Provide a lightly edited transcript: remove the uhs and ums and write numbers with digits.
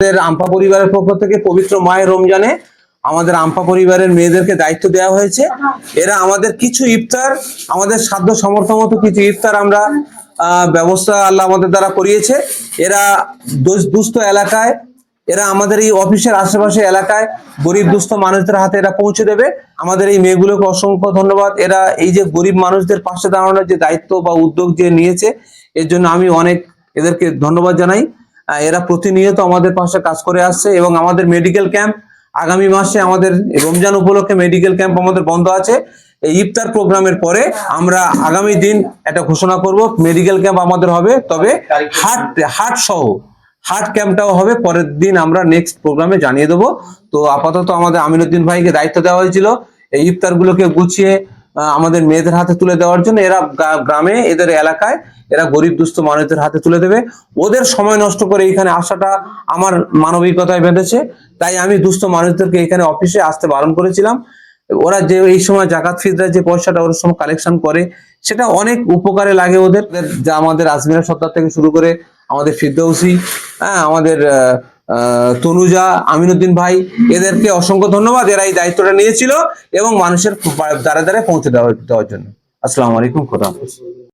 আমাদের আম্পা পরিবারের পক্ষ থেকে পবিত্র মাহে রমজানে আমাদের আম্পা পরিবারের মেয়েদেরকে দায়িত্ব দেওয়া হয়েছে। এরা আমাদের কিছু ইফতার, আমাদের সাধ্য সামর্থ্য মতো কিছু ইফতার আমরা ব্যবস্থা আল্লাহ আমাদের দ্বারা করিয়েছে। এরা দুস্থ এলাকায়, এরা আমাদের এই অফিসের আশেপাশে এলাকায় গরিব দুস্থ মানুষদের হাতে এরা পৌঁছে দেবে। আমাদের এই মেয়েগুলোকে অসংখ্য ধন্যবাদ। এরা এই যে গরিব মানুষদের পাশে দাঁড়ানোর যে দায়িত্ব বা উদ্যোগ যে নিয়েছে, এর জন্য আমি অনেক এদেরকে ধন্যবাদ জানাই। এরা প্রতিনিয়ত আমাদের পাশে কাজ করে আসছে এবং আমাদের মেডিকেল ক্যাম্প আগামী মাসে, আমাদের রমজান উপলক্ষে মেডিকেল ক্যাম্প আমাদের বন্ধ আছে। এই ইফতার প্রোগ্রামের পরে আমরা আগামী দিন একটা ঘোষণা করব, মেডিকেল ক্যাম্প আমাদের হবে, তবে হার্ট ক্যাম্পটাও হবে পরের দিন, আমরা নেক্সট প্রোগ্রামে জানিয়ে দেবো। তো আপাতত আমাদের আমিনুদ্দিন ভাইকে দায়িত্ব দেওয়া হয়েছিল এই ইফতারগুলোকে গুছিয়ে আমাদের মেয়েদের হাতে তুলে দেওয়ার জন্য। এরা গ্রামে, এদের এলাকায় এরা গরিব দুস্থ মানুষদের হাতে তুলে দেবে। ওদের সময় নষ্ট করে এখানে আসাটা আমার মানবিকতায় বেঁধেছে, তাই আমি দুস্থ মানুষদেরকে এখানে অফিসে আসতে বারণ করেছিলাম। ওরা যে এই সময় জাকাত ফিতরার যে পয়সাটা ওর সময় কালেকশন করে, সেটা অনেক উপকারে লাগে ওদের। যা আমাদের আজমিরা সত্তার থেকে শুরু করে আমাদের ফিরদৌসি, আমাদের তনুজা, আমিনুদ্দিন ভাই, এদেরকে অসংখ্য ধন্যবাদ। এরা এই দায়িত্বটা নিয়েছিল এবং মানুষের দ্বারে দ্বারে পৌঁছে দেওয়ার জন্য। আসসালামু আলাইকুম, খোদা হাফেজ।